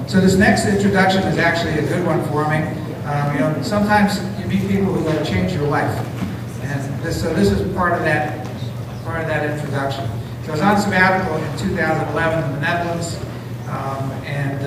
So this next introduction is actually a good one for me. You know, sometimes you meet people who are going to change your life, and so this is part of that introduction. So I was on sabbatical in 2011 in the Netherlands, and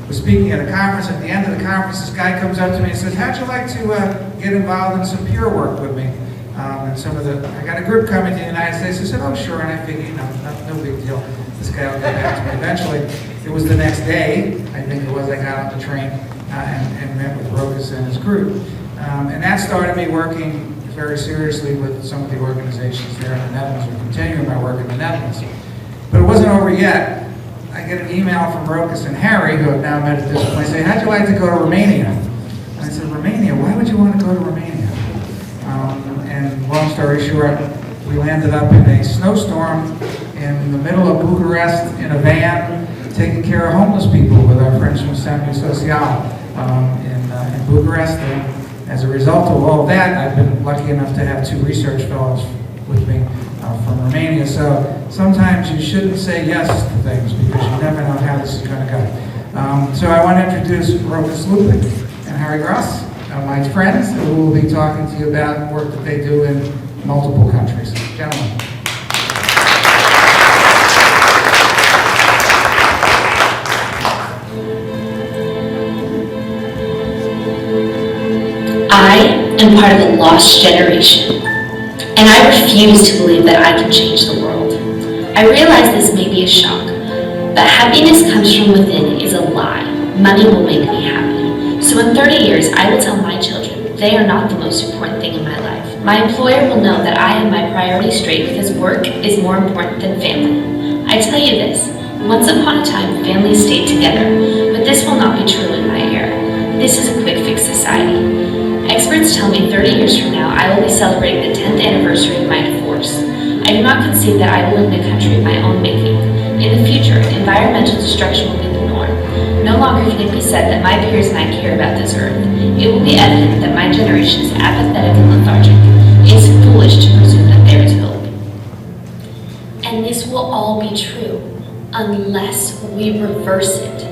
was speaking at a conference. At the end of the conference, this guy comes up to me and says, "How'd you like to get involved in some peer work with me?" And I got a group coming to the United States. I said, "Oh, sure." And I figured, you know, no big deal. This guy will get back to me. Eventually, it was the next day, I think it was, I got on the train and met with Rokus and his group. And that started me working very seriously with some of the organizations there in the Netherlands, or continuing my work in the Netherlands. But it wasn't over yet. I get an email from Rokus and Harry, who have now met at this point, saying, "How'd you like to go to Romania?" And I said, "Romania? Why would you want to go to Romania?" And long story short, we landed up in a snowstorm in the middle of Bucharest in a van, taking care of homeless people with our friends from Centre Social in Bucharest. And as a result of all of that, I've been lucky enough to have 2 research fellows with me from Romania. So sometimes you shouldn't say yes to things because you never know how this is going to go. So I want to introduce Rokus, Loopik, and Harry Gras, my friends, who will be talking to you about work that they do in multiple countries. Gentlemen. I am part of a lost generation, and I refuse to believe that I can change the world. I realize this may be a shock, but happiness comes from within is a lie. Money will make me happy. So in 30 years, I will tell my children they are not the most important thing in my life. My employer will know that I have my priorities straight because work is more important than family. I tell you this, once upon a time, families stayed together, but this will not be true in my era. This is a quick fix society. Experts tell me 30 years from now, I will be celebrating the 10th anniversary of my divorce. I do not concede that I will live in a country of my own making. In the future, environmental destruction will be the norm. No longer can it be said that my peers and I care about this earth. It will be evident that my generation is apathetic and lethargic. It is foolish to presume that there is hope. And this will all be true unless we reverse it.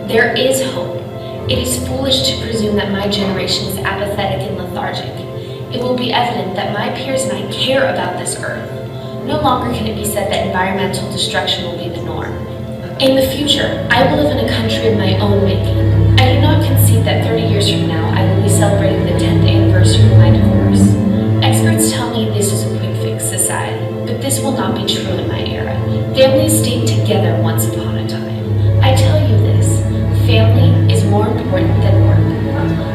There is hope. It is foolish to presume that my generation is apathetic and lethargic. It will be evident that my peers and I care about this earth. No longer can it be said that environmental destruction will be the norm. In the future, I will live in a country of my own making. I do not concede that 30 years from now, I will be celebrating the 10th anniversary of my divorce. Experts tell me this is a quick fix society, but this will not be true in my era. Families stayed together once upon a time. I tell you this, family is more important than work.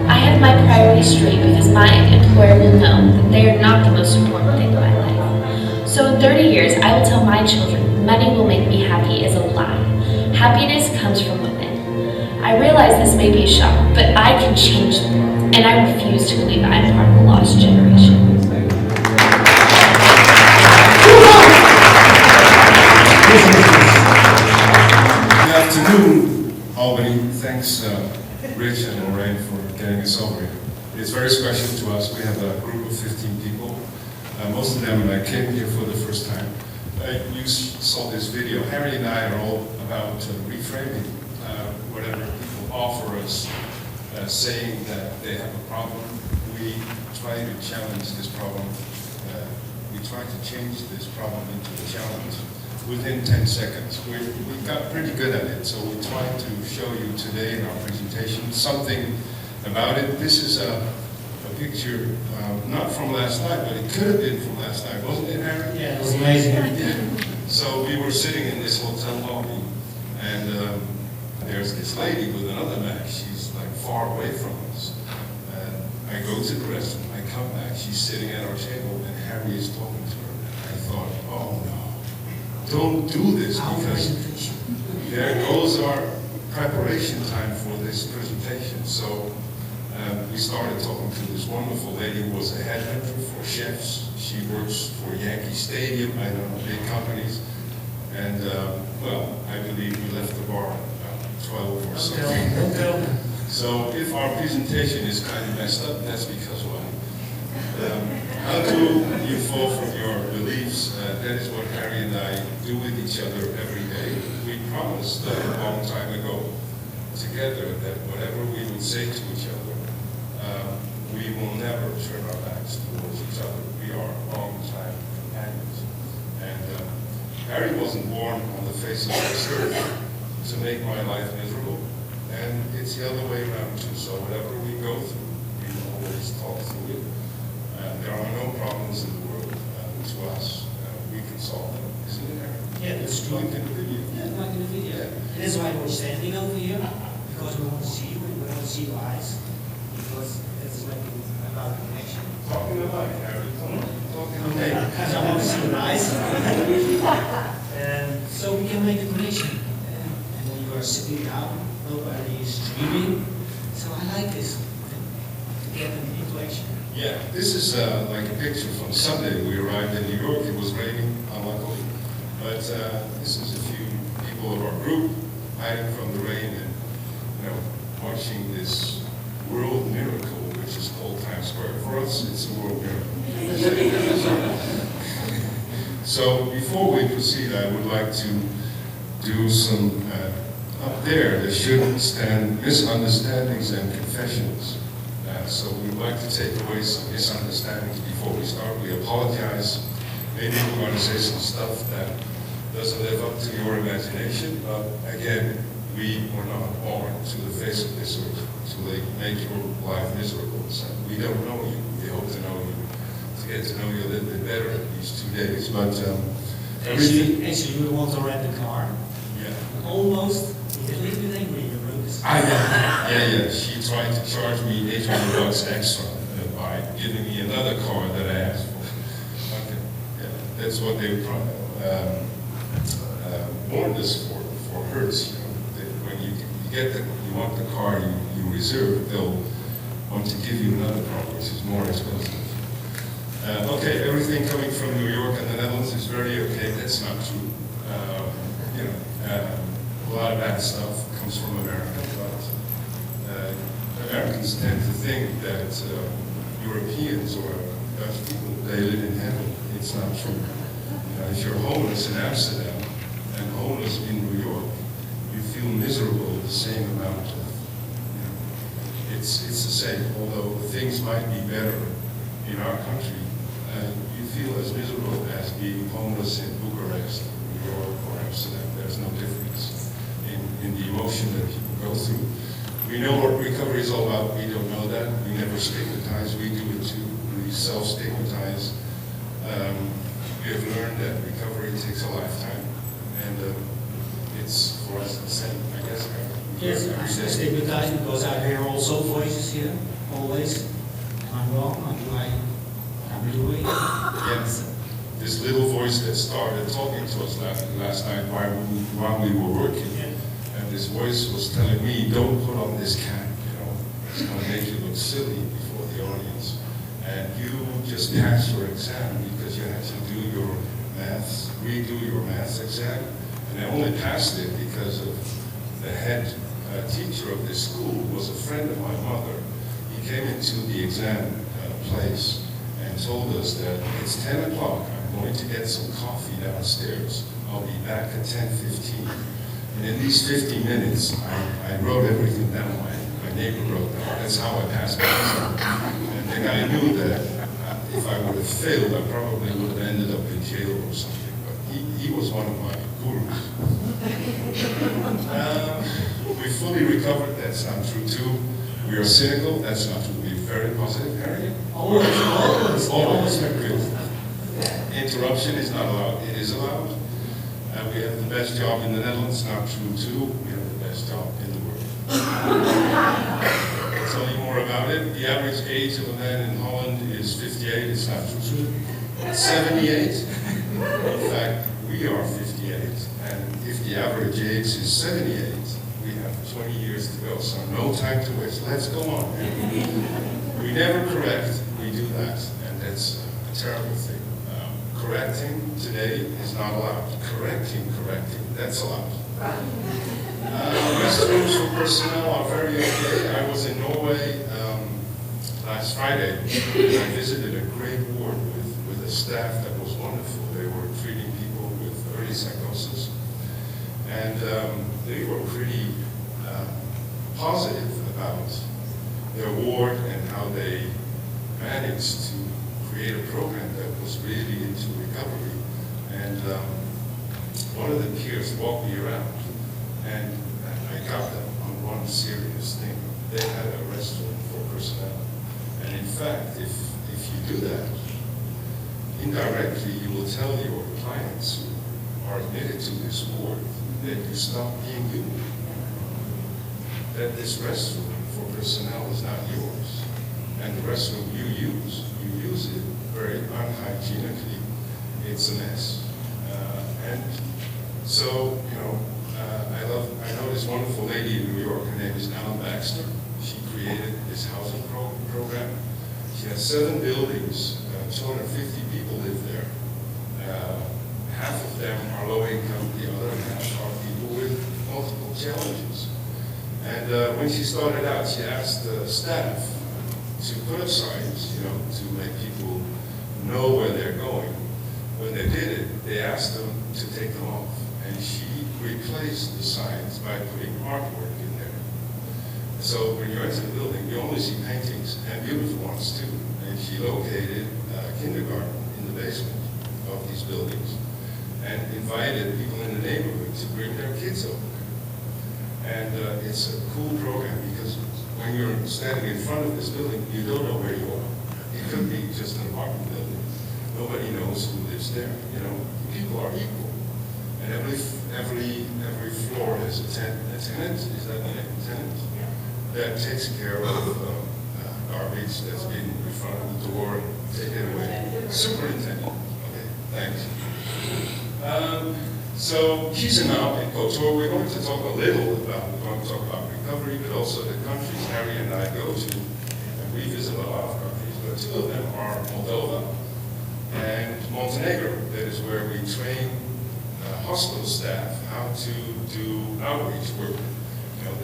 I have my priorities straight because my employer will know that they are not the most important thing in my life. So in 30 years, I will tell my children, money will make me happy is a lie. Happiness comes from within. I realize this may be a shock, but I can change the world, and I refuse to believe I am part of a lost generation. Good afternoon, Albany. Thanks, Rich and Lorraine, for getting us over here. It's very special to us. We have a group of 15 people. Most of them came here for the first time. You saw this video. Harry and I are all about reframing whatever people offer us, saying that they have a problem. We try to challenge this problem. We try to change this problem into a challenge within 10 seconds. We got pretty good at it, so we try to show you today in our presentation something about it. This is a picture, not from last night, but it could have been from last night, wasn't it, Harry? Yeah, it was amazing. Yeah. So we were sitting in this hotel lobby, and there's this lady with another Mac. She's like far away from us. And I go to the restroom, I come back, she's sitting at our table, and Harry is talking to her. And I thought, oh no, don't do this, because there goes our preparation time for this presentation. So we started talking to this wonderful lady who was a headhunter for chefs. She works for Yankee Stadium, I don't know, big companies. And, well, I believe we left the bar at 12 or something. So if our presentation is kind of messed up, that's because why? How do you fall from your beliefs? That is what Harry and I do with each other every day. We promised a long time ago together that whatever we would say to each other, we will never turn our backs towards each other. We are long-time companions. And Harry wasn't born on the face of this earth to make my life miserable, and it's the other way around too. So whatever we go through, we always talk through it. There are no problems in the world to us. We can solve them, isn't it, Harry? Yeah, that's true. Like in the video. Yeah, like in the video. Yeah. That's why we're standing over here, because we want to see you, we want to see your eyes, because that's like about connection. Talking about it, Harry. Talking about Okay, it. because I want to see your eyes. And so we can make a connection. And when you are sitting down, nobody is dreaming. So I like this, to get an interaction. Yeah, this is like a picture from Sunday. We arrived in New York. It was raining, unluckily. But this is a few people of our group hiding from the rain and, watching this world miracle, which is called Times Square. For us, it's a world miracle. So before we proceed, I would like to do some, up there shouldn't stand misunderstandings and confessions. So we'd like to take away some misunderstandings before we start. We apologize. Maybe we're going to say some stuff that doesn't live up to your imagination, but again, we were not born to the face of this earth to make your life miserable. So we don't know you. We hope to know you, to get to know you a little bit better these 2 days. But Actually, you want to rent a car. Yeah. Almost, you're a little bit angry, Rokus. Yeah. She tried to charge me $800 extra by giving me another car that I asked for. Okay. Yeah, that's what they warned us for Hertz. When you get you want the car you reserve, they'll want to give you another car which is more expensive. Okay, everything coming from New York and the Netherlands is very okay. That's not true. A lot of bad stuff comes from America, but Americans tend to think that Europeans or Dutch people, they live in heaven. It's not true. If you're homeless in Amsterdam and homeless in New York, you feel miserable the same amount of, it's the same. Although things might be better in our country, you feel as miserable as being homeless in Bucharest, New York, or Amsterdam. There's no difference in the emotion that people go through. We know what recovery is all about. We don't know that. We never stigmatize. We do it too. We self-stigmatize. We have learned that recovery takes a lifetime, and it's for us the same, I guess. Yes, I'm stigmatized because I hear also voices here, always. I'm wrong, I'm doing. Yes. This little voice that started talking to us last night while we were working, and this voice was telling me, don't put on this cap, it's going to make you look silly before the audience. And you just passed your exam because you had to do your maths, redo your maths exam. And I only passed it because of the head teacher of this school was a friend of my mother. He came into the exam place and told us that it's 10 o'clock. I'm going to get some coffee downstairs. I'll be back at 10:15. And in these 50 minutes, I wrote everything down. My neighbor wrote down. That's how I passed my exam. And the guy knew that if I would have failed, I probably would have ended up in jail or something. But he was one of my gurus. We fully recovered. That's not true too. We are cynical. That's not true. We're very positive, Harry. Always very good. Interruption is not allowed. It is allowed. We have the best job in the Netherlands. Not true too. We have the best job in the world. Tell you more about it. The average age of a man in Holland is 58. It's not true. 78. In fact, we are 58. And if the average age is 78, we have 20 years to go. So no time to waste. Let's go on. We never correct. We do that. And that's a terrible thing. Correcting today is not allowed. Correcting, that's allowed. Restrooms for personnel are very okay. I was in Norway last Friday, and I visited a great ward with a staff that was wonderful. They were treating people with early psychosis, and they were pretty positive about their ward and how they managed to create a program that was really into recovery. And one of the peers walked me around, and I got them on one serious thing. They had a restaurant for personnel. And in fact, if you do that, indirectly you will tell your clients who are admitted to this ward that you stop being you. That this restroom for personnel is not yours. And the restroom you use it very unhygienically. It's a mess. And so, you know, I know this wonderful lady in New York, her name is Ellen Baxter. She created this housing program. She has 7 buildings, 250 people live there. Half of them are low income, the other half are people with multiple challenges. And when she started out, she asked the staff to put up signs, you know, to make people know where they're going. When they did it, they asked them to take them off. And she replaced the signs by putting artwork in there. So when you enter the building, you only see paintings, and beautiful ones too. And she located a kindergarten in the basement of these buildings and invited people in the neighborhood to bring their kids over there. And it's a cool program because when you're standing in front of this building, you don't know where you are. It could be just an apartment building. Nobody knows who lives there. You know, people are equal. And every floor has a tenant. Is that the name? Tenant? That takes care of garbage that's been in front of the door, take it away. Superintendent. Okay, thanks. So he's now in Kotor. We're going to talk a little about, recovery, but also the countries Harry and I go to. And we visit a lot of countries, but 2 of them are Moldova and Montenegro. That is where we train hospital staff how to do outreach work. You know,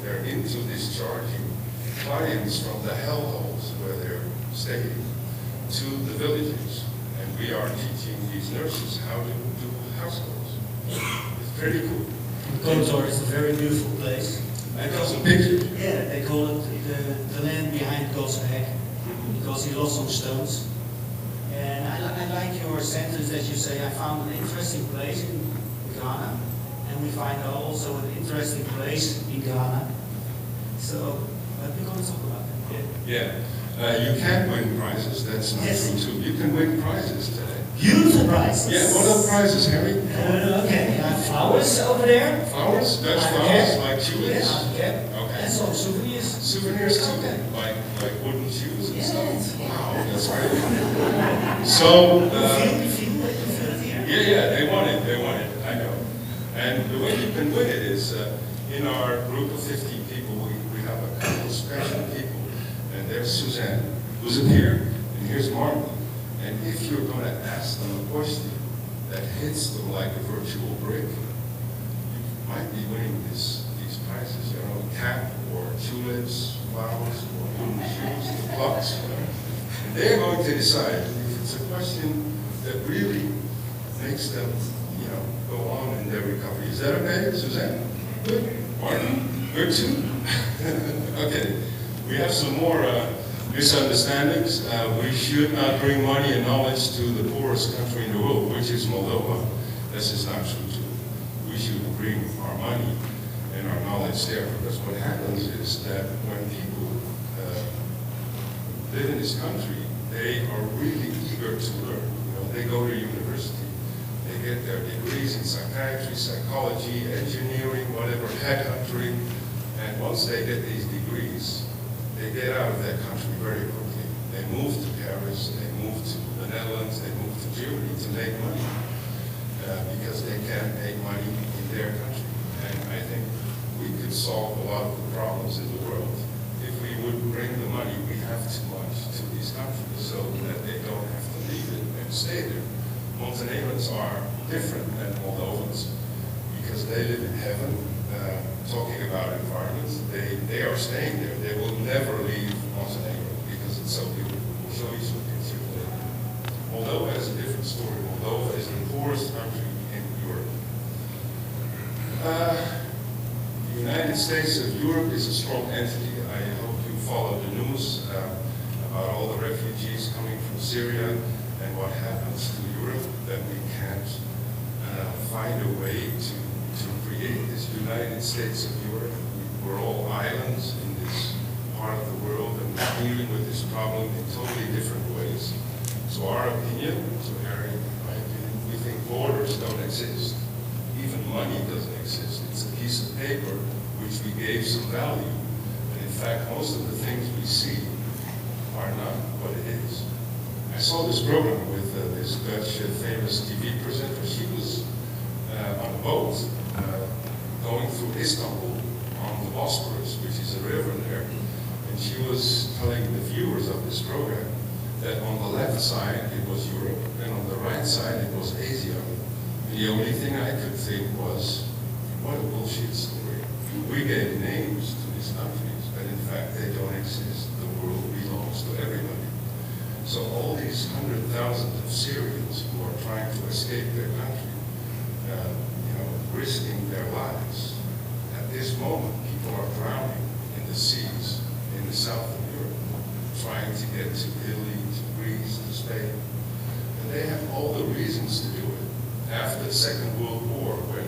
they're into discharging clients from the hellholes where they're staying to the villages. And we are teaching these nurses how to do house calls. It's pretty cool. Kotor is a very beautiful place. I got some pictures. Yeah, they call it the land behind God's back because he lost some stones. And I like your sentence that you say, I found an interesting place in Ghana, and we find also an interesting place in Ghana. So, but we're going to talk about that. Yeah. You can win prizes, that's not true too. You can win prizes today. Beautiful prizes. Yeah, what are the prizes, Harry? Okay, flowers over there. Flowers? That's flowers, like tulips? Yeah, Okay. and some souvenirs. Souvenirs too, Okay. like wooden shoes and Yes. stuff. Wow, that's great. So, You feel it here. yeah, they want it, I know. And the way you can win it is, in our group of 15 people, we have a couple of special people. And there's Suzanne, who's up here, and here's Martin. And if you're going to ask them a question that hits them like a virtual brick, you might be winning these prizes, you know, cap or tulips, flowers, or wooden shoes, the plucks. And they're going to decide if it's a question that really makes them, you know, go on in their recovery. Is that okay, Suzanne? Good. Martin? Good too? Okay. We have some more misunderstandings. We should not bring money and knowledge to the poorest country in the world, which is Moldova. This is not true too. We should bring our money and our knowledge there, because what happens is that when people live in this country, they are really eager to learn. You know, they go to university, they get their degrees in psychiatry, psychology, engineering, whatever, headhunting, and once they get these degrees, they get out of that country very quickly. They move to Paris, they move to the Netherlands, they move to Germany to make money because they can't make money in their country. And I think we could solve a lot of the problems in the world if we would bring the money we have too much to these countries so that they don't have to leave it and stay there. Montenegrins are different than Moldovans because they live in heaven. Talking about environments, they are staying there. They will never leave Montenegro because it's so beautiful. We'll show you some pictures later. Moldova is a different story. Moldova is the poorest country in Europe. The United United States of Europe is a strong entity. I hope you follow the news about all the refugees coming from Syria and what happens to Europe, that we can't find a way to create this United States of Europe. We're all islands in this part of the world, and we're dealing with this problem in totally different ways. So our opinion, to Harry, my opinion, we think borders don't exist. Even money doesn't exist. It's a piece of paper which we gave some value. And in fact, most of the things we see are not what it is. I saw this program with this Dutch famous TV presenter. She was on a boat going through Istanbul on the Bosporus, which is a river there. And she was telling the viewers of this program that on the left side it was Europe, and on the right side it was Asia. The only thing I could think was, what a bullshit story. We gave names to these countries, but in fact they don't exist. The world belongs to everybody. So all these 100,000 of Syrians who are trying to escape their country, risking their lives. At this moment, people are drowning in the seas in the south of Europe, trying to get to Italy, to Greece, to Spain. And they have all the reasons to do it. After the Second World War, when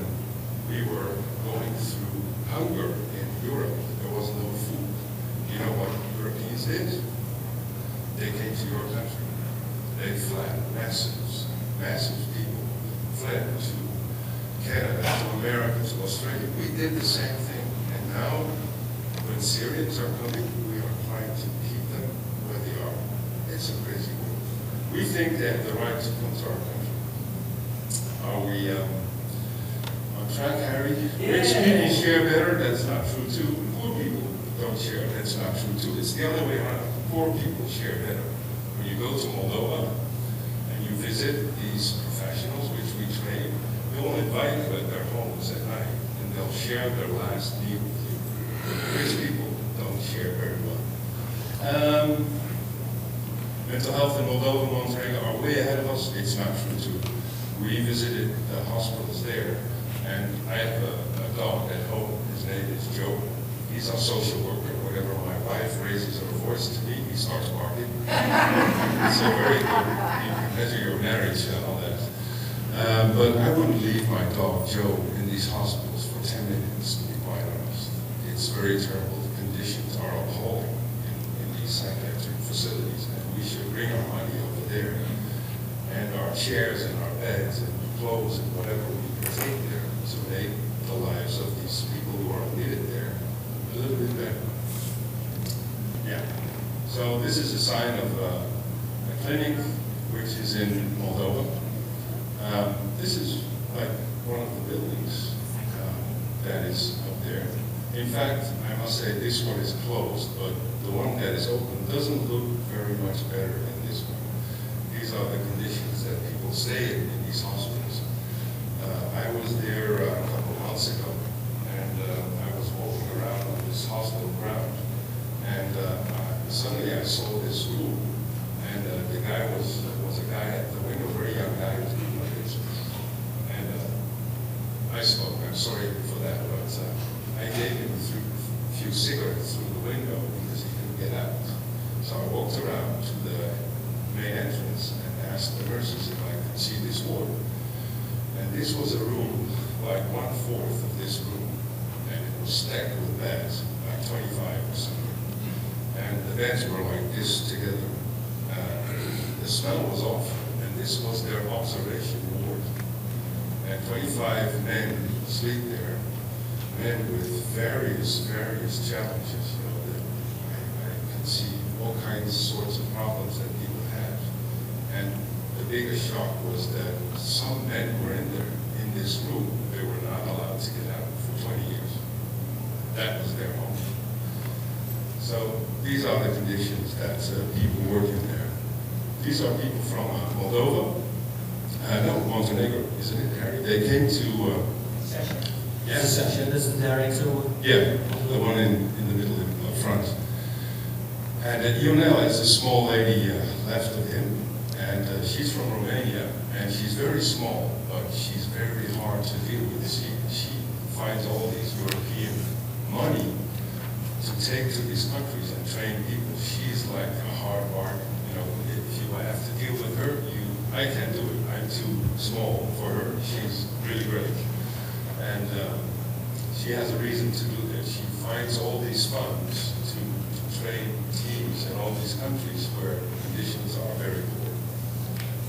we were going through hunger in Europe, there was no food. You know what Europeans did? They came to your country. They fled, massive people fled to Canada, to America, to Australia. We did the same thing. And now, when Syrians are coming, we are trying to keep them where they are. It's a crazy world. We think they have the right to come to our country. Are we on track, Harry? Yeah. Rich people share better, that's not true too. Poor people don't share, that's not true too. It's the other way around. Poor people share better. When you go to Moldova and you visit these professionals, which we train, they'll invite you at their homes at night and they'll share their last meal with you. Rich people don't share very well. Mental health in Moldova and Montenegro are way ahead of us. It's not true too. We visited the hospitals there, and I have a dog at home. His name is Joe. He's our social worker. Whenever my wife raises her voice to me, he starts barking. So very good. You can measure your marriage and all that. But I wouldn't leave my dog Joe in these hospitals for 10 minutes, to be quite honest. It's very terrible. The conditions are appalling in these psychiatric facilities, and we should bring our money over there. And our chairs and our beds and clothes and whatever we can take there to make the lives of these people who are needed there a little bit better. Yeah. So this is a sign of a clinic which is in Moldova. This is like one of the buildings that is up there. In fact, I must say this one is closed, but the one that is open doesn't look very much better than this one. These are the conditions that people stay in these hospitals. I was there a couple months ago, and I was walking around on this hospital ground, and suddenly I saw this room, and the guy was a guy at the window, a very young guy, was eating like this. And I spoke, I'm sorry for that, but I gave him a few cigarettes through the window because he couldn't get out. So I walked around to the main entrance and asked the nurses if I could see this ward. And this was a room, like 1/4 of this room, and it was stacked with beds, like 25 or something. And the beds were like this together. The smell was awful, and this was their observation ward. And 25 men sleep there, men with various challenges, that I can see all sorts of problems that people have. And the biggest shock was that some men were in this room. They were not allowed to get out for 20 years. That was their home. So these are the conditions that people work in there. These are people from Moldova. No, Montenegro, isn't it, Harry? They came to... Session. Yeah. Session is the director. Yeah, the one in the middle up front. And Ionela is a small lady left of him, and she's from Romania, and she's very small, but she's very hard to deal with. She finds all these European money to take to these countries and train people. She's like a hard bargain. You know, if you have to deal with her, I can't do it. I'm too small for her. She's really great. And she has a reason to do this. She finds all these funds to train teams in all these countries where conditions are very poor.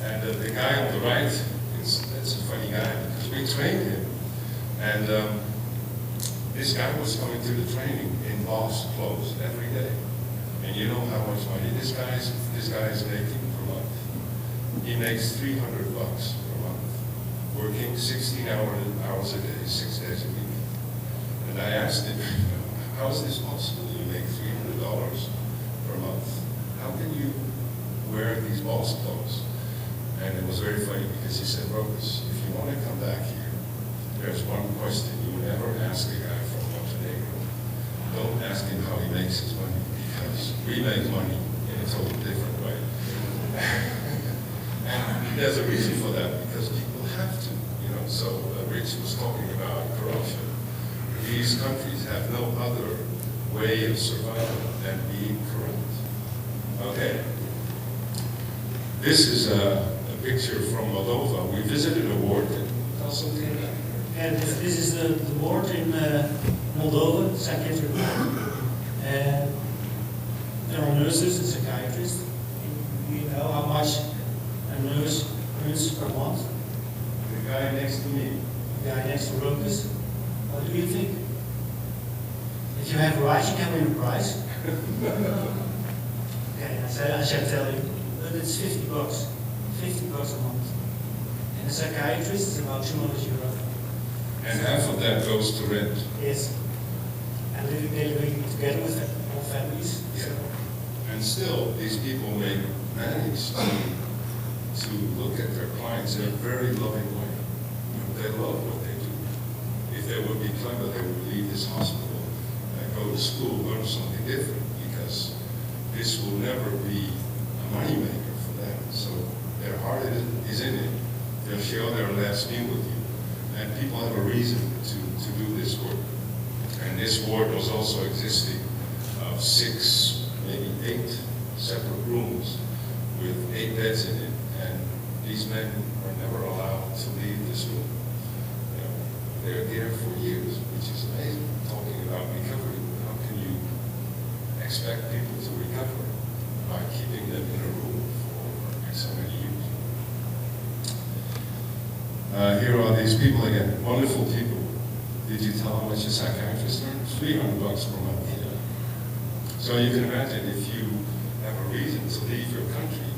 And the guy on the right, that's a funny guy because we trained him. And this guy was coming to the training in boss clothes every day. And you know how much money this guy is making per month. He makes $300 per month, working 16 hours a day, 6 days a week. And I asked him, how is this possible? You make $300 per month. How can you wear these boss clothes? And it was very funny because he said, Rokus, if you want to come back here, there's one question you never ask a guy from Montenegro. Don't ask him how he makes his money, because we make money in a totally different way. And there's a reason for that, because people have to, you know. So Rich was talking about corruption. These countries have no other way of survival than being corrupt. Okay. This is a picture from Moldova. We visited a ward. Tell something about it. And this is the ward in Moldova, psychiatric ward. And there are nurses and psychiatrists. You know how much a nurse earns per month? The guy next to me. The guy next to Rokus. What do you think? If you have a rights, you can win a prize. Okay, I shall tell you. But it's $50. $50 a month. And a psychiatrist is about €200. And half of that goes to rent. Yes. And they're living together with all families. Yeah. And still, these people manage to look at their clients in a very loving way. You know, they love what they do. If they would be clever, they would leave this hospital and go to school, learn something different, because this will never be a moneymaker for them. So their heart is in it. They'll share their last meal with you. And people have a reason to do this work. And this ward was also existing of 6, maybe 8 separate rooms with 8 beds in it. And these men were never allowed to leave this room. You know, they're there for years, which is amazing. Talking about recovery, how can you expect people to recover by keeping them in a room for so many years? Here are these people again, wonderful people. Did you tell how much a psychiatrist earns? $300 per month. Yeah. So you can imagine if you have a reason to leave your country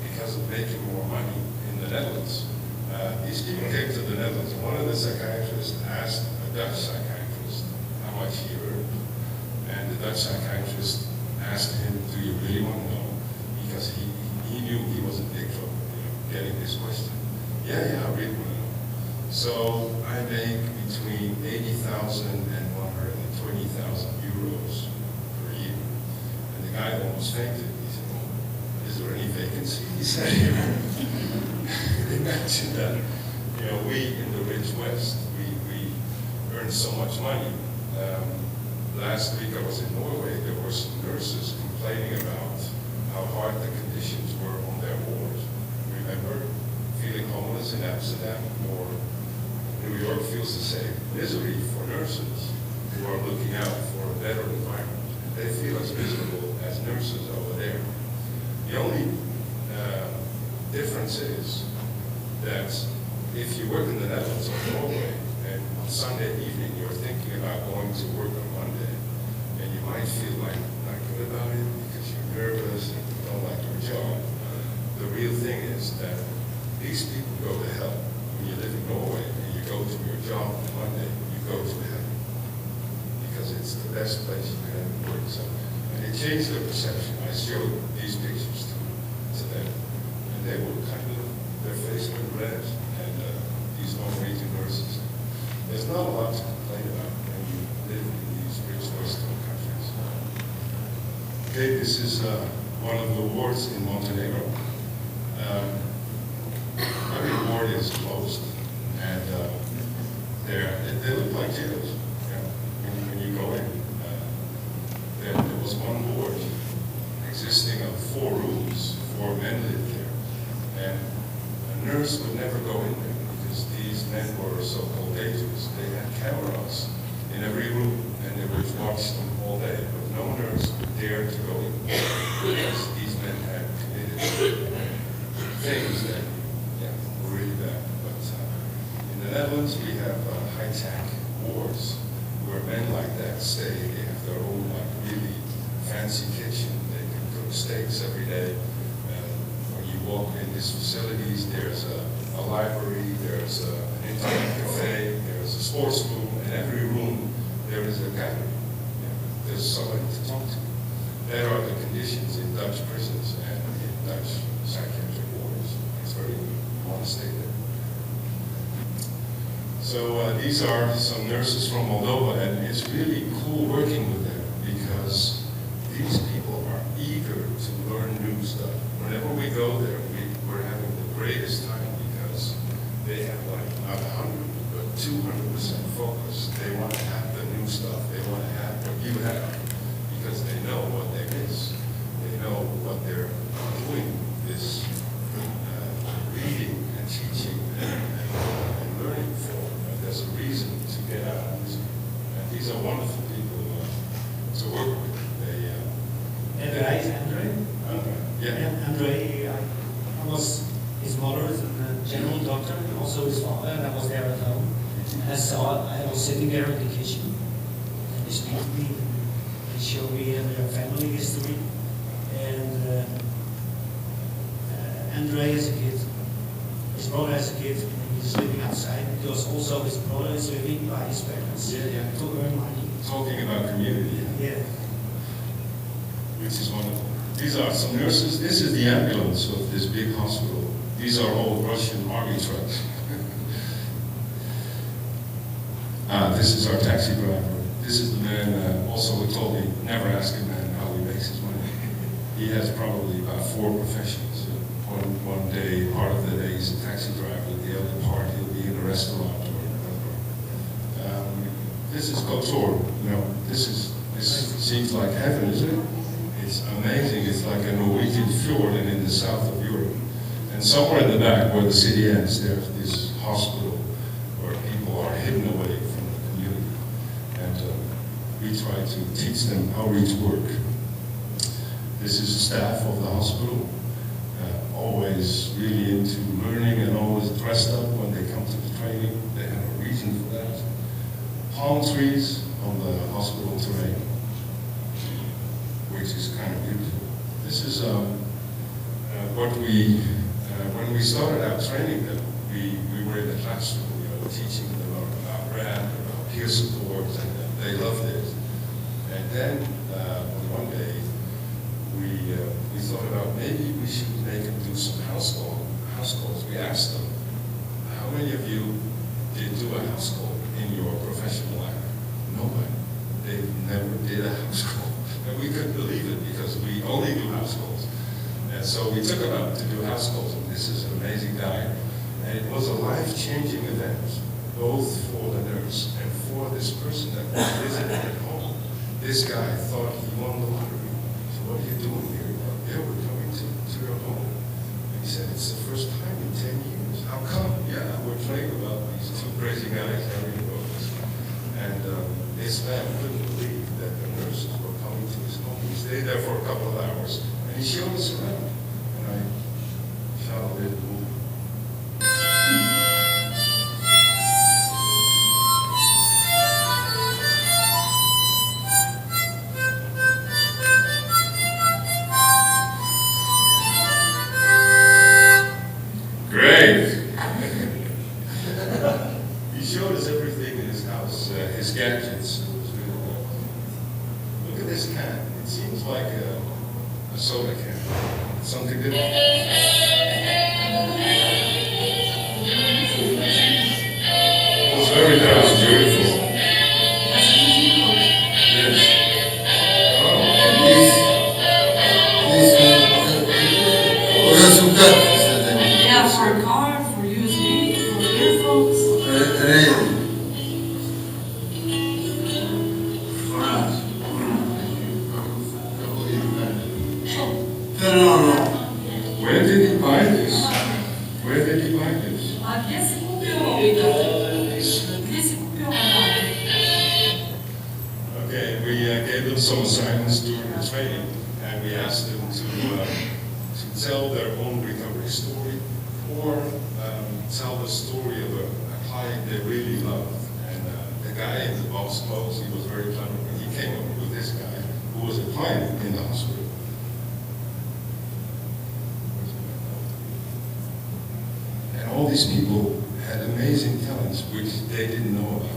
because of making more money in the Netherlands. These people came to the Netherlands. One of the psychiatrists asked a Dutch psychiatrist how much he earned. And the Dutch psychiatrist asked him, do you really want to know? Because he knew he was in big trouble, you know, getting this question. Yeah, I really want to know. So I make between 80,000 and 120,000 euros per year. And the guy almost fainted. He said, well, is there any vacancy? He said, imagine that. You know, we in the rich West, we earn so much money. Last week I was in Norway. There were some nurses complaining about how hard the conditions were on their wards. Remember? Feeling homeless in Amsterdam, or New York feels the same misery for nurses who are looking out for a better environment. They feel as miserable as nurses over there. The only difference is that if you work in the Netherlands or Norway, and on Sunday evening you're thinking about going to work on Monday, and you might feel like not good about it because you're nervous and you don't like your job. The real thing is that these people go to hell. When you live in Norway and you go to your job on Monday, you go to heaven. Because it's the best place you can ever work. So, and it changed their perception. I showed these pictures to them. And they were kind of, their face went red. And these Norwegian nurses. There's not a lot to complain about when you live in these rich Western countries. Okay, this is one of the wards in Montenegro. Every ward is closed, and they look like jails. You know? was one ward existing of 4 rooms. 4 men lived there. And a nurse would never go in there because these men were so-called dangerous. They had cameras in every room and they would watch them all day. But no nurse would dare to go in because these men had committed things that were really bad. But in the Netherlands, we have high-tech wards where men like that stay. They have their own really fancy kitchen. They can cook steaks every day. When you walk in these facilities, there's a library, there's an internet cafe, there's a sports room. In every room, there is a gallery. There's somebody to talk to. That are the conditions in Dutch prisons and in Dutch psychiatric wards. It's very good. I want to stay there. So these are some nurses from Moldova, and it's really cool working with them because these people are eager to learn new stuff. Whenever we go there, we're having the greatest time because they have not 100, but 200% focus. They want to have the new stuff. They want to have what you have because they know what they miss. They know what they're doing, this reading and teaching and learning for. There's a reason to get out. And these are wonderful people to work with. And guys, Andre? Yeah. Andre, I was, his mother is a general doctor, and also his father, and I was there at home. And I was sitting there in the kitchen, and they speak to me, and they show me their family history. And Andre as a kid, his brother as a kid, he's living outside because also his brother is living by his parents to earn money. Talking about community. Yeah. Which is wonderful. These are some nurses. This is the ambulance of this big hospital. These are all Russian army trucks. This is our taxi driver. This is the man also who told me, never ask a man how he makes his money. He has probably about 4 professions. One day, part of the day he's a taxi driver, the other part he'll be in a restaurant or whatever. This is Kotor. This seems like heaven, isn't it? It's amazing. It's like a Norwegian fjord and in the south of Europe. And somewhere in the back where the city ends, there's this hospital where people are hidden away from the community. And we try to teach them outreach work. This is the staff of the hospital. Always really into learning and always dressed up when they come to the training. They have a reason for that. Palm trees on the hospital terrain, which is kind of beautiful. This is what when we started out training them, we were in the classroom, teaching them about RAD, about peer support, and they loved it. And then one day, we thought about maybe we should make them do some house calls. We asked them, how many of you did do a house call in your professional life? Nobody. They never did a house call. And we couldn't believe it because we only do house calls. And so we took them out to do house calls, and this is an amazing guy. And it was a life-changing event, both for the nurse and for this person that was visiting at home. This guy thought he won the lottery. What are you doing here? Yeah, we're coming to your home. And he said, it's the first time in 10 years. How come? Yeah, we're praying about these 2 crazy guys having Rokus. And this man couldn't believe that the nurses were coming to his home. He stayed there for a couple of hours, and he showed us around. And I shot a little movie. He showed us everything in his house, his gadgets. It was really cool. Look at this can. It seems like a soda can. Something different. It was very nice, beautiful. Yes. Yeah, for a car, for USB, for earphones. For us. a bien s'est coupé au bien s'est coupé au Okay, we gave them some assignments during the training, and we asked them to tell their own recovery story or tell the story of a client they really loved. And the guy in the boss clothes, he was very clever, and he came up with this guy who was a client in the hospital. And all these people had amazing talents which they didn't know about.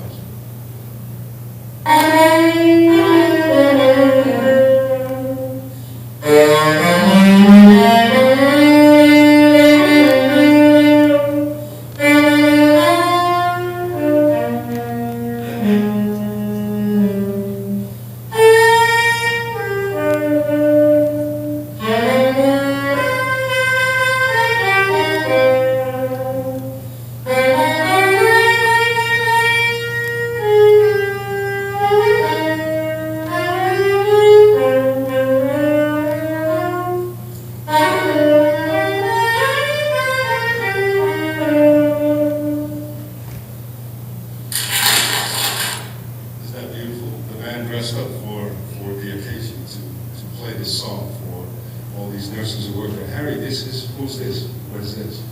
Dressed up for the occasion to play this song for all these nurses who work there. Harry, who's this? What is this?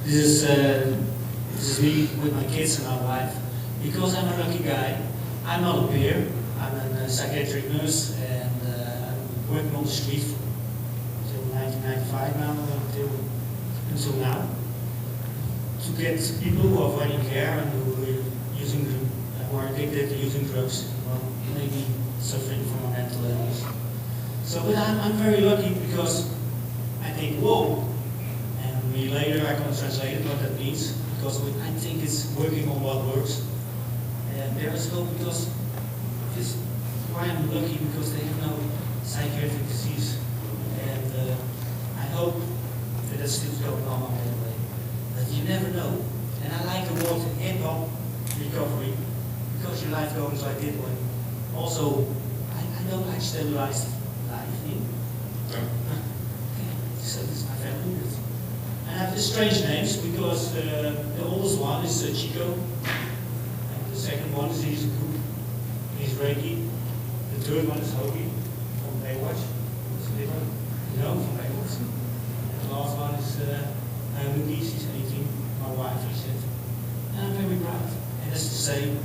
This is me with my kids and my wife. Because I'm a lucky guy, I'm not a peer. I'm a psychiatric nurse and I'm working on the street until 1995 now, until now. To get people who are avoiding care and who are addicted to using drugs, maybe suffering from a mental illness. So, but I'm very lucky because I think, whoa, and later I can translate what that means, because I think it's working on what works. And there is hope because this why I'm lucky, because they have no psychiatric disease. And I hope that that's still going on that way. But you never know. And I like the word hip-hop recovery, because your life goes like this way. Also, I don't like stabilized life. So this is my family. I have the strange names because the oldest one is Chico, and the second one is Cook. He's Reiki. The third one is Hoagie from Baywatch. It's little, from Baywatch. And the last one is Mookie. She's 18. My wife, she said. And I'm very proud. And that's the same,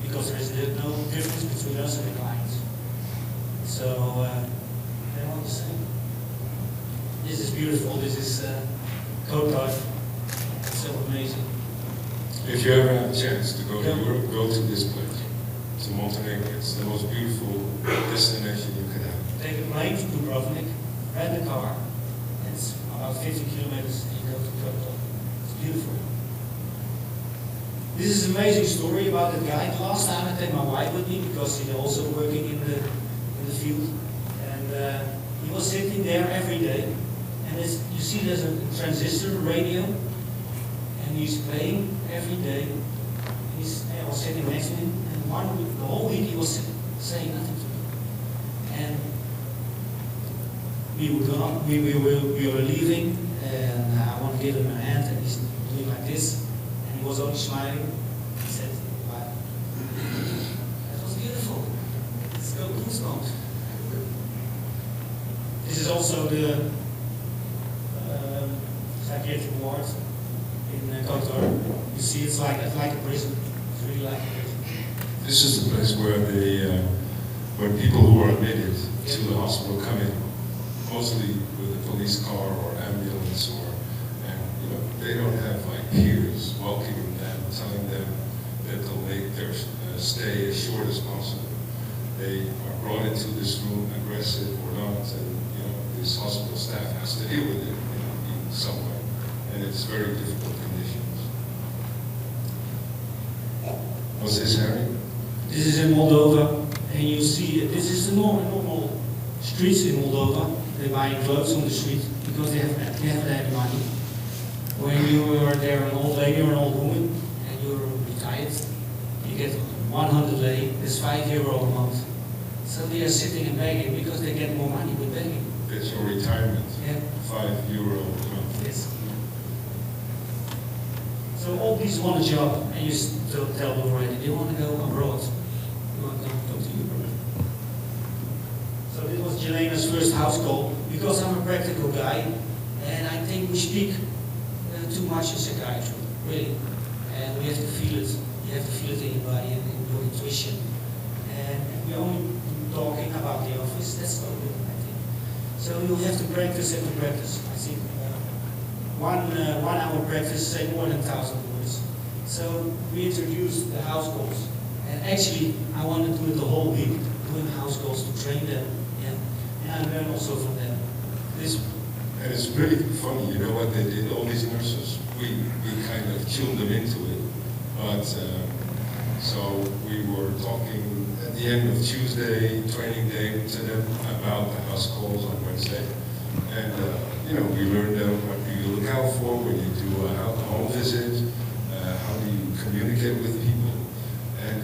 because there is no difference between us and the clients. So they're all the same. This is beautiful. This is Kotar. It's so amazing. If you ever have a chance to go to Europe, go to this place, to Montenegro. It's the most beautiful destination you could have. Take a plane to Dubrovnik, rent a car, and it's about 50 kilometers, and you go to Kotar. It's beautiful. This is an amazing story about that guy. The last time I take my wife with me, because he's also working in the field, and he was sitting there every day. And you see, there's a transistor radio, and he's playing every day. I was sitting next to him, and the whole week he was saying nothing to me. And we were leaving, and I want to give him a hand, and he's doing like this. He was only smiling. He said, wow. That was beautiful. Let's go goosebumps. This is also the psychiatric ward in Kotor. You see, it's like a prison. It's really like a prison. This is the place where when people who are admitted to the hospital come in, mostly with a police car or ambulance, and they don't have like peers welcoming them, telling them that they'll make their stay as short as possible. They are brought into this room, aggressive or not, and this hospital staff has to deal with it in some way, and it's very difficult conditions. What's this, Harry? This is in Moldova, and you see this is the normal streets in Moldova. They buy clothes on the street because they haven't had money. When you are there, an old lady or an old woman, and you're retired, you get 100 lei, that's €5 a month. So they are sitting and begging because they get more money with begging. That's your retirement. Yeah. €5 a month. Yes. please want a job, and you still tell them already, they want to go abroad. They want to go to Europe. So this was Jelena's first house call, because I'm a practical guy, and I think we speak too much in psychiatry, really. And we have to feel it. You have to feel it in your body and in your intuition. And we're only talking about the office, that's not good, I think. So you have to practice and to practice. I think 1 hour practice say more than 1,000 words. So we introduced the house calls. And actually, I want to do it the whole week, doing house calls to train them. And I learn also from them. And it's really funny, you know what they did, all these nurses, we kind of tuned them into it. But, so we were talking at the end of Tuesday, training day, to them about the house calls on Wednesday. And, you know, we learned what do you look out for when you do a home visit, how do you communicate with people. And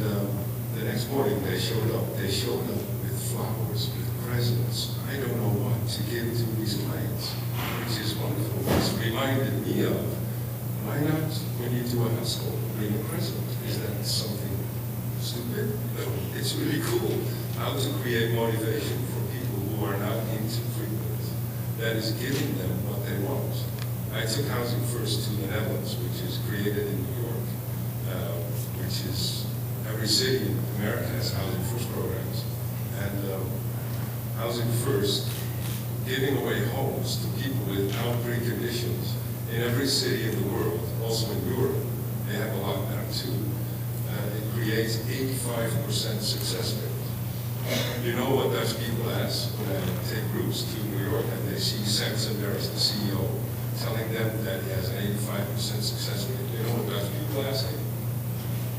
the next morning they showed up. They showed up with flowers, with presents. I don't know what to give to these clients, which is wonderful. It's reminded me of, why not, when you do a house call, bring a present? Is that something stupid? No, it's really cool how to create motivation for people who are not into treatment. That is giving them what they want. I took Housing First to the Netherlands, which is created in New York, which is every city in America has Housing First programs. And Housing First, giving away homes to people without preconditions in every city in the world, also in Europe, they have a lot now too. It creates 85% success rate. You know what Dutch people ask when I take groups to New York and they see Sansenbergs, the CEO, telling them that he has an 85% success rate. You know what Dutch people ask him?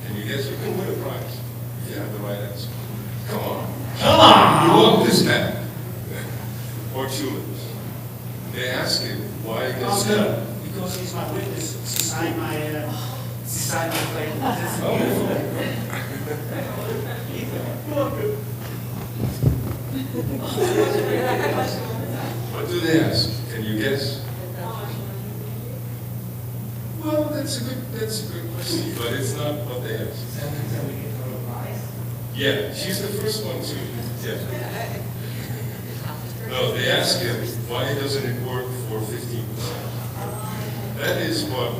Can you guess? You can win a prize if you have the right answer. Come on. Come on! You walk this path. Or tulips. They ask him why he does that. Because he's my witness. She signed my plate. Oh. What do they ask? Can you guess? Well, that's a good question, but it's not what they ask. Yeah, she's the first one to. Yeah. No, they ask him why doesn't it work for 15%. That is what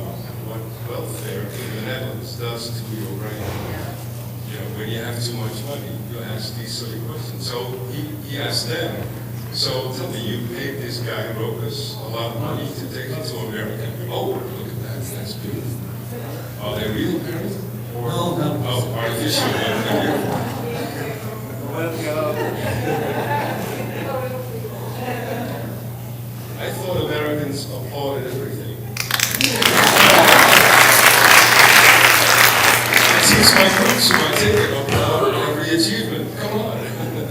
welfare in the Netherlands does to your brain. You know, when you have too much money, you ask these silly questions. So he asked them, so tell me, you paid this guy Rokus a lot of money to take him to America. Oh, look at that, that's good. Are they real parents? Or, No. Oh, artificial. I thought Americans applauded everything. It's my book, so I take it applaud every achievement. Come on,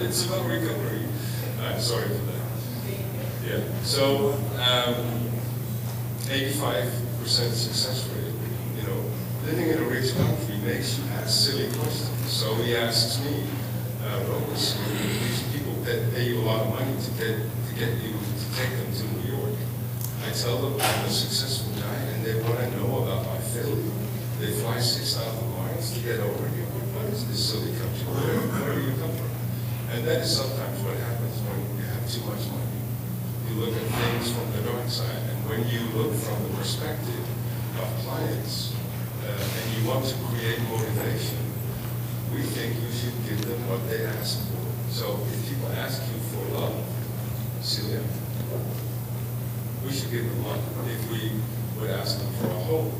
it's about recovery. I'm sorry for that. Yeah, so 85% success rate. You know, living in a rich country makes you ask silly questions. So he asks me, Rokus, these people that pay you a lot of money to get you to take them to New York. I tell them I'm a successful guy and they want to know about my failure. They fly 6,000 miles to get over here. What is this silly country? Where do you come from? And that is sometimes what happens when you have too much money. You look at things from the dark side, and when you look from the perspective of clients and you want to create motivation, we think you should give them what they ask for. So if people ask you for love, Celia, we should give them love. If we would ask them for a home,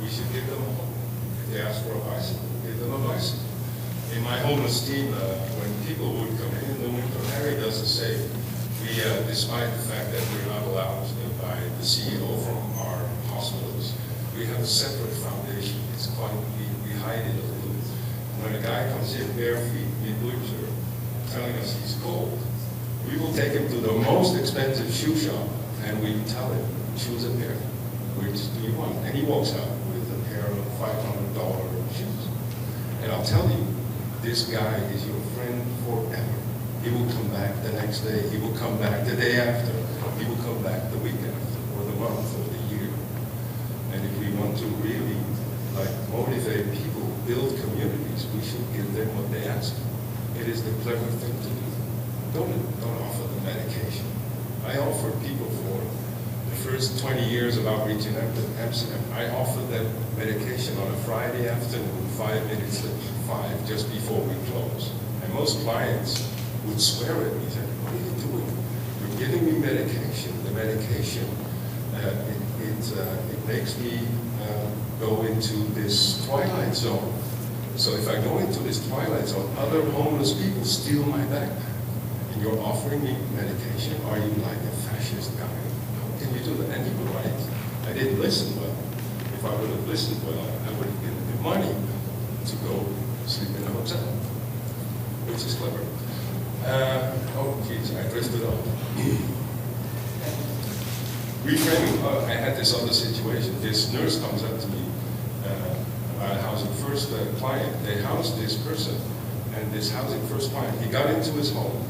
we should give them a home. If they ask for a bicycle, give them a bicycle. In my homeless team, when people would come in the winter, Harry does the same. We, despite the fact that we're not allowed by the CEO from our hospitals, we have a separate foundation. It's quite, we hide it a little. When a guy comes in bare feet, mid-winter, telling us he's cold, we will take him to the most expensive shoe shop and we tell him, choose a pair. Which do you want? And he walks out with a pair of $500 shoes. And I'll tell you, this guy is your friend forever. He will come back the next day. He will come back the day after. He will come back the week after, or the month, or the year. And if we want to really give them what they ask for. It is the clever thing to do. Don't offer them medication. I offer people for the first 20 years of outreach in Amsterdam, I offered them medication on a Friday afternoon, 5 minutes to 5, just before we close. And most clients would swear at me, said, "What are you doing? You're giving me medication. The medication, it makes me go into this twilight zone. So if I go into this twilight zone, other homeless people steal my backpack. And you're offering me medication? Are you like a fascist guy? How can you do that?" And he was right. I didn't listen well. If I would have listened well, I would have given him money to go sleep in a hotel, which is clever. Oh, geez, I drifted off. Reframing, I had this other situation. This nurse comes up to me about housing first client. They housed this person, and this housing first client, he got into his home,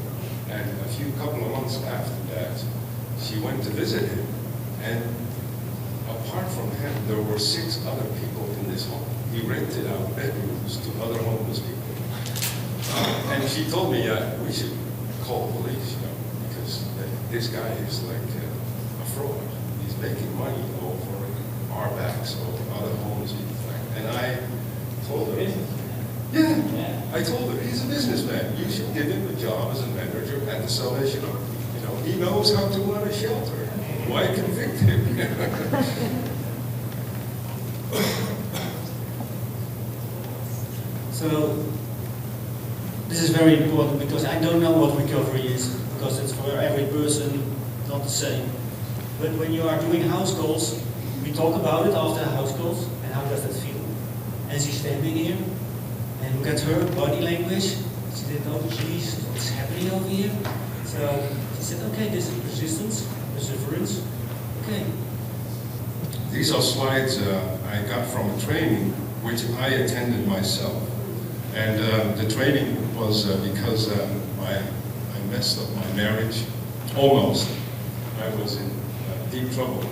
and a couple of months after that, she went to visit him, and apart from him, there were 6 other people in this home. He rented out bedrooms to other homeless people. And she told me, we should call police, because this guy is like a fraud. He's making money over our backs, over other homeless people. And I told her, I told her, he's a businessman. You should give him a job as a manager at the Salvation Army. He knows how to run a shelter. Why convict him? So, this is very important because I don't know what recovery is, because it's for every person not the same. But when you are doing house calls, we talk about it after house calls, and how does that feel? And she's standing here, and look at her body language. She didn't know, geez, what's happening over here? So she said, okay, this is persistence, perseverance, okay. These are slides I got from a training which I attended myself. And the training was because I messed up my marriage, almost. I was in deep trouble.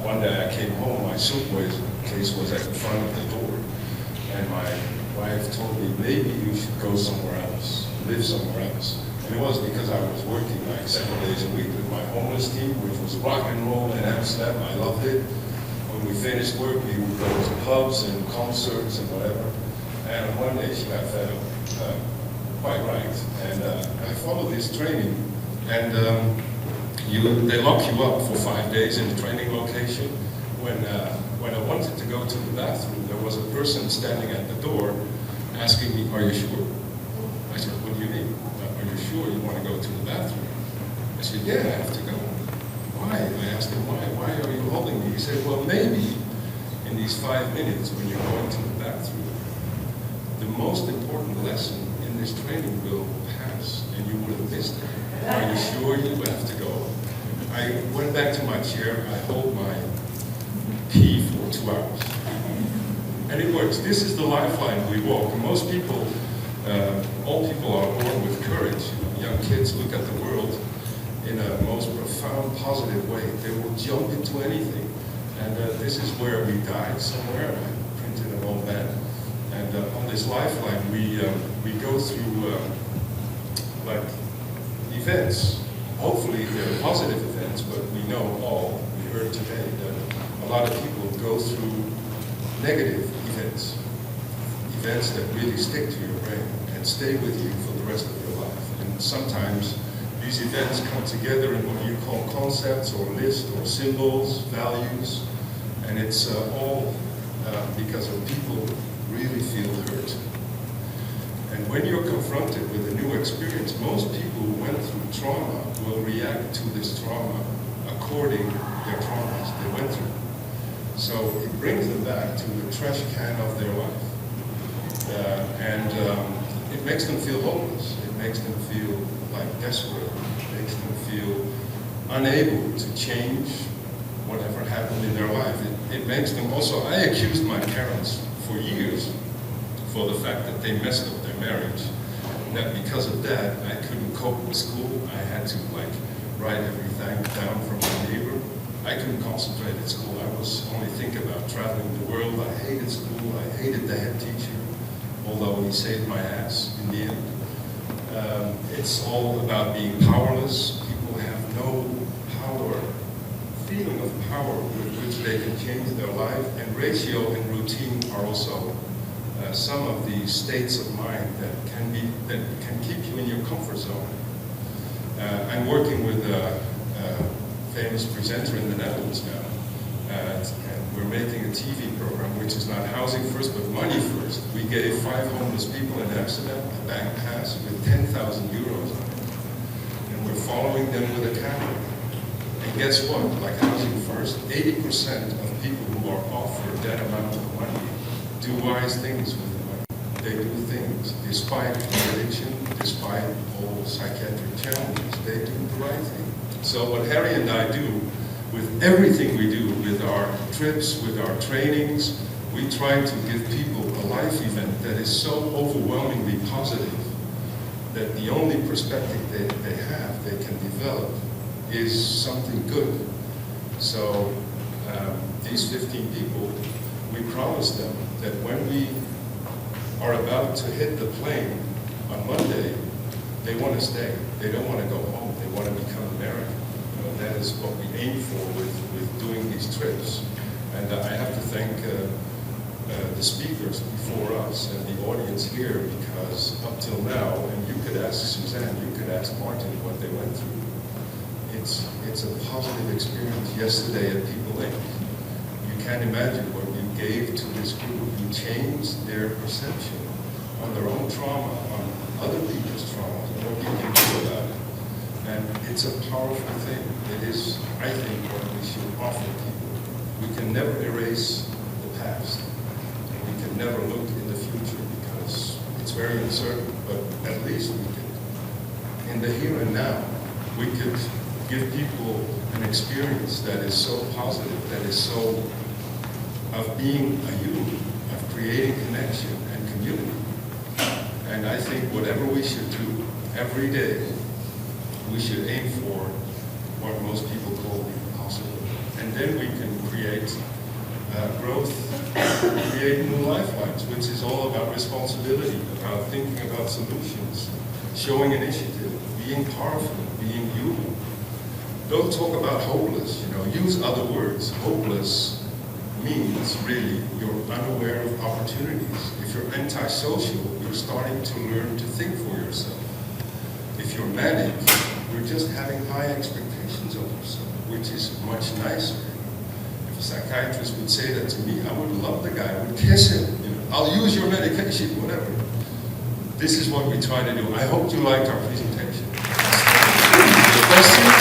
One day I came home, my suitcase was at the front of the door, and my wife told me, maybe you should go somewhere else, live somewhere else. And it was because I was working like 7 days a week with my homeless team, which was rock and roll in Amsterdam. I loved it. When we finished work, we would go to pubs and concerts and whatever. And one day she got fed up, quite right. And I followed this training, and they lock you up for 5 days in the training location. When I wanted to go to the bathroom, there was a person standing at the door asking me, "Are you sure?" I said, "What do you mean? Are you sure you want to go to the bathroom?" I said, "Yeah, I have to go." "Why?" I asked him, "Why? Why are you holding me?" He said, "Well, maybe in these 5 minutes when you're going to the bathroom, the most important lesson in this training will pass, and you would have missed it. Are you sure you have to go?" I went back to my chair. I hold my pee for 2 hours. And it works. This is the lifeline we walk. Most people, all people are born with courage. Young kids look at the world in a most profound, positive way. They will jump into anything. And this is where we died somewhere. I printed a old band. And on this lifeline, we go through like events. Hopefully they're positive events, but we know all, we heard today, that a lot of people go through negative events. Events that really stick to your brain and stay with you for the rest of your life. And sometimes these events come together in what you call concepts or lists or symbols, values, and it's all because of people really feel hurt. And when you're confronted with a new experience, most people who went through trauma will react to this trauma according to their traumas they went through. So it brings them back to the trash can of their life. And it makes them feel hopeless. It makes them feel like desperate. It makes them feel unable to change whatever happened in their life. It makes them also, I accused my parents for years for the fact that they messed up their marriage. And that because of that, I couldn't cope with school. I had to write everything down from my neighbor. I couldn't concentrate at school. I was only thinking about traveling the world. I hated school. I hated the head teacher. although he saved my ass in the end. It's all about being powerless. People have no power, feeling of power with which they can change their life, and ratio and routine are also some of the states of mind that can keep you in your comfort zone. I'm working with a famous presenter in the Netherlands now, and we're making a TV program which is not housing first but money first. We gave 5 homeless people in Amsterdam a bank pass with 10,000 euros on it, and we're following them with a camera. And guess what? Like housing first, 80% of people who are offered that amount of money do wise things with the money. They do things despite addiction, despite all psychiatric challenges. They do the right thing. So what Harry and I do with everything we do, with our trips, with our trainings, we try to give people a life event that is so overwhelmingly positive that the only perspective they have, they can develop, is something good. So these 15 people, we promise them that when we are about to hit the plane on Monday, they want to stay. They don't want to go home. They want to become American. You know, that is what we aim for with doing these trips. And I have to thank the speakers before us and the audience here, because up till now, and you could ask Suzanne, you could ask Martin what they went through. It's a positive experience. Yesterday at People Link, you can't imagine what you gave to this group. You changed their perception on their own trauma, on other people's trauma, and what you can do about it. And it's a powerful thing. It is, I think, what we should offer people. We can never erase the past, and we can never look in the future because it's very uncertain, but at least we can, in the here and now, we could give people an experience that is so positive, that is so of being a human, of creating connection and community. And I think whatever we should do every day, we should aim for what most people call impossible. And then we can create growth, create new lifelines, which is all about responsibility, about thinking about solutions, showing initiative, being powerful, being human. Don't talk about hopeless, use other words. Hopeless means really you're unaware of opportunities. If you're antisocial, you're starting to learn to think for yourself. If you're manic, you're just having high expectations of yourself, which is much nicer. If a psychiatrist would say that to me, I would love the guy, I would kiss him. I'll use your medication, whatever. This is what we try to do. I hope you liked our presentation. Questions?